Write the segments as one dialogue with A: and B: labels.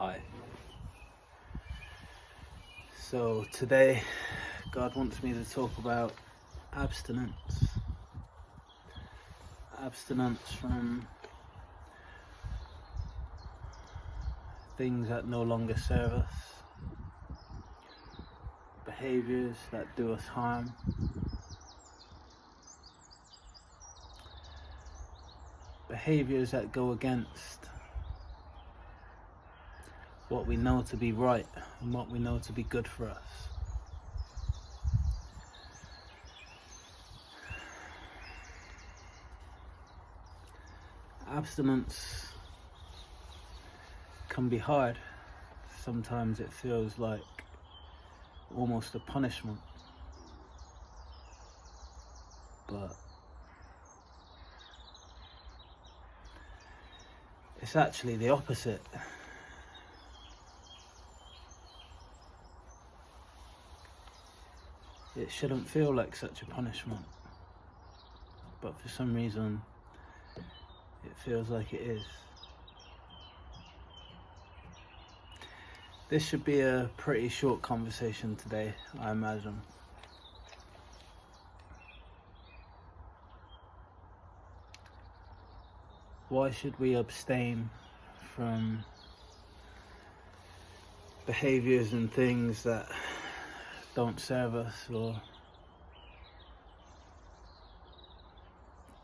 A: Hi. So today God wants me to talk about abstinence. Abstinence from things that no longer serve us, behaviors that do us harm, behaviors that go against what we know to be right and what we know to be good for us. Abstinence can be hard. Sometimes it feels like almost a punishment, but it's actually the opposite. It shouldn't feel like such a punishment, but for some reason it feels like it is. This should be a pretty short conversation today, I imagine. Why should we abstain from behaviors and things that don't serve us or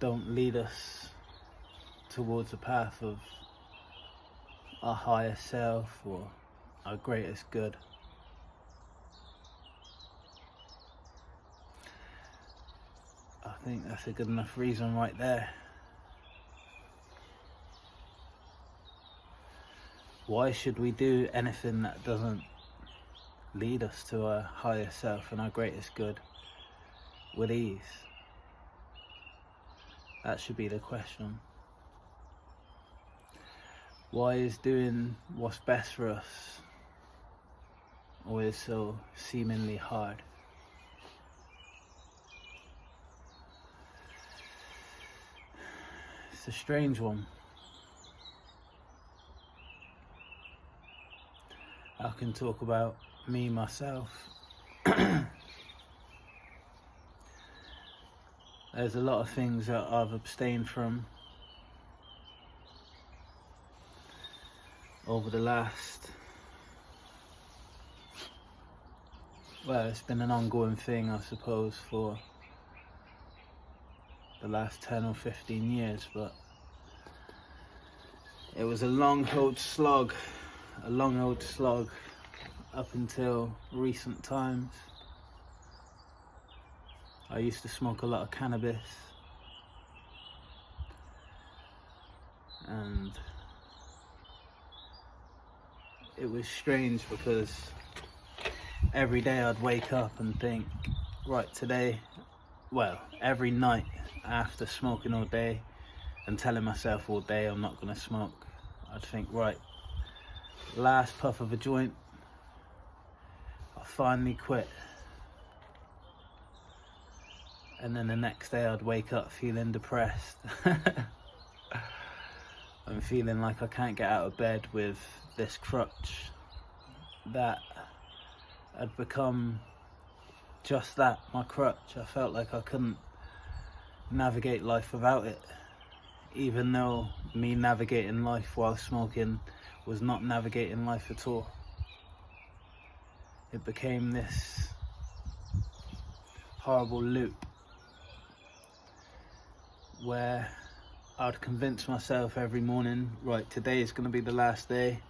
A: don't lead us towards the path of our higher self or our greatest good? I think that's a good enough reason right there. Why should we do anything that doesn't lead us to our higher self and our greatest good with ease? That should be the question. Why is doing what's best for us always so seemingly hard? It's a strange one. I can talk about me, myself. There's a lot of things that I've abstained from over the last, well, it's been an ongoing thing, I suppose, for the last 10 or 15 years, but it was a long old slog up until recent times. I used to smoke a lot of cannabis, and it was strange because every day I'd wake up and think, right, today, well, every night after smoking all day and telling myself all day I'm not going to smoke, I'd think, right, last puff of a joint, I'll finally quit. And then the next day I'd wake up feeling depressed. I'm feeling like I can't get out of bed with this crutch that had become just that, my crutch. I felt like I couldn't navigate life without it, even though me navigating life while smoking was not navigating life at all. It became this horrible loop where I'd convince myself every morning, right, today is going to be the last day,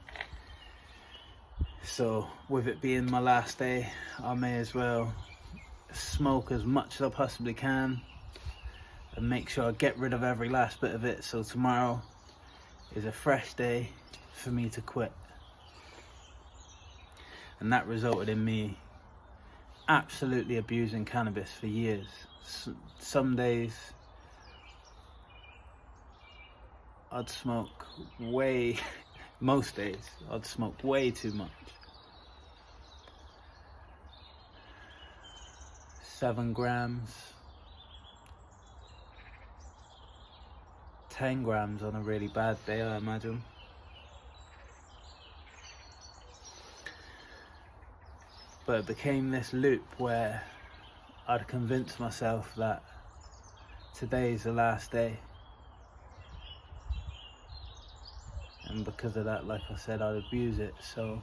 A: so with it being my last day, I may as well smoke as much as I possibly can and make sure I get rid of every last bit of it, so tomorrow is a fresh day for me to quit. And that resulted in me absolutely abusing cannabis for years. Some days I'd smoke most days I'd smoke way too much. 7 grams, 10 grams on a really bad day, I imagine. But it became this loop where I'd convince myself that today's the last day. And because of that, like I said, I'd abuse it. So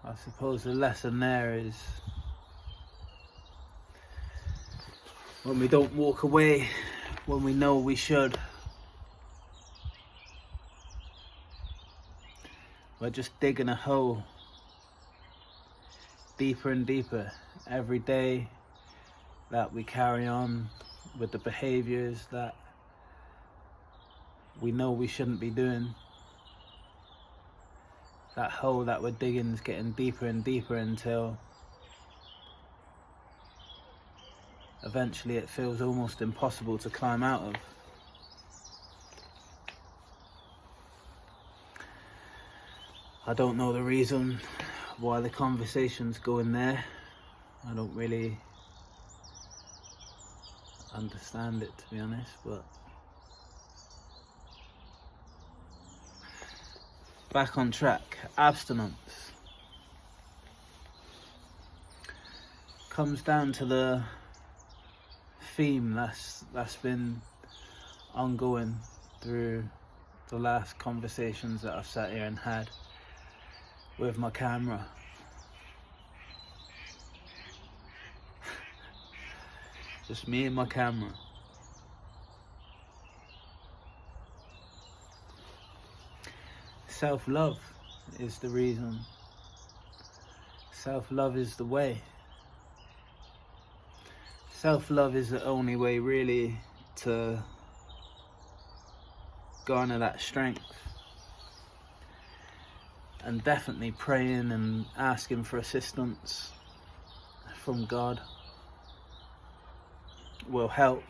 A: I suppose the lesson there is, when we don't walk away when we know we should, we're just digging a hole deeper and deeper every day that we carry on with the behaviors that we know we shouldn't be doing. That hole that we're digging is getting deeper and deeper until eventually it feels almost impossible to climb out of. I don't know the reason why the conversation's going there. I don't really understand it, to be honest, but back on track. Abstinence comes down to the theme that's been ongoing through the last conversations that I've sat here and had with my camera. Just me and my camera. Self-love is the reason. Self-love is the way. Self-love is the only way really to garner that strength. And definitely praying and asking for assistance from God will help.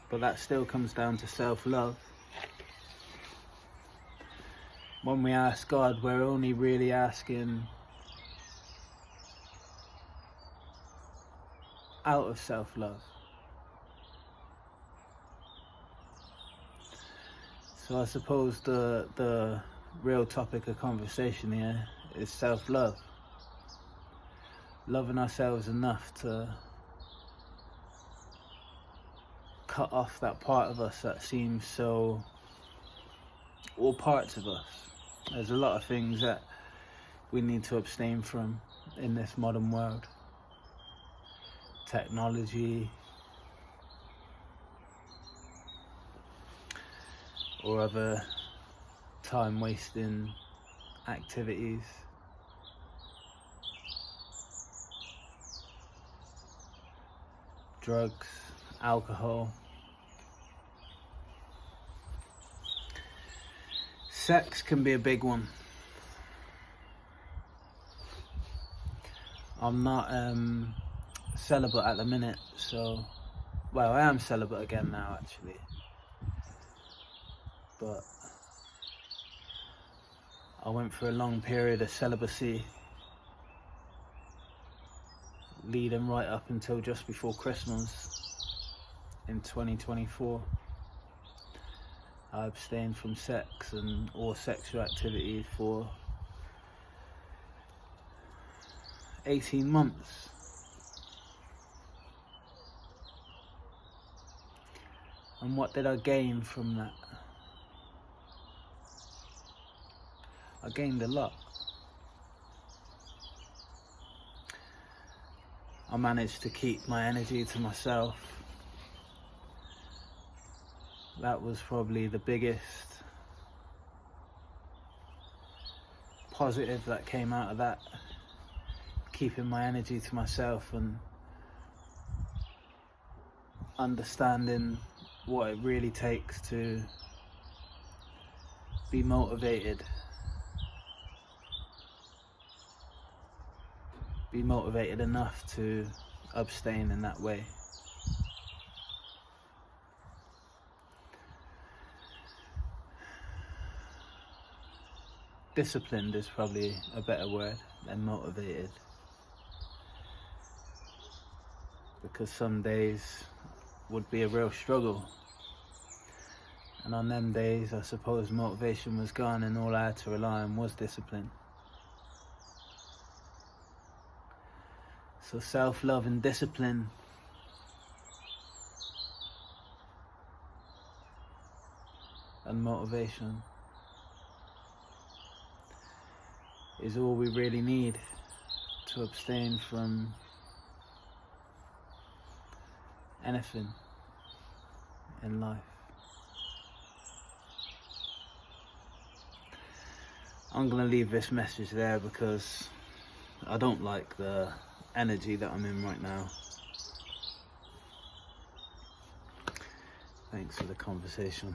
A: But that still comes down to self-love. When we ask God, we're only really asking out of self-love. So I suppose the real topic of conversation here is self-love. Loving ourselves enough to cut off that part of us that seems so, all parts of us. There's a lot of things that we need to abstain from in this modern world. Technology, or other time-wasting activities. Drugs, alcohol. Sex can be a big one. I'm not celibate at the minute, so, well, I am celibate again now actually, but I went through a long period of celibacy leading right up until just before Christmas in 2024. I abstained from sex and all sexual activity for 18 months. And what did I gain from that? I gained a lot. I managed to keep my energy to myself. That was probably the biggest positive that came out of that. Keeping my energy to myself and understanding what it really takes to be motivated. Be motivated enough to abstain in that way. Disciplined is probably a better word than motivated. Because some days would be a real struggle. And on them days, I suppose motivation was gone and all I had to rely on was discipline. So self-love and discipline and motivation is all we really need to abstain from anything in life. I'm gonna leave this message there because I don't like the energy that I'm in right now. Thanks for the conversation.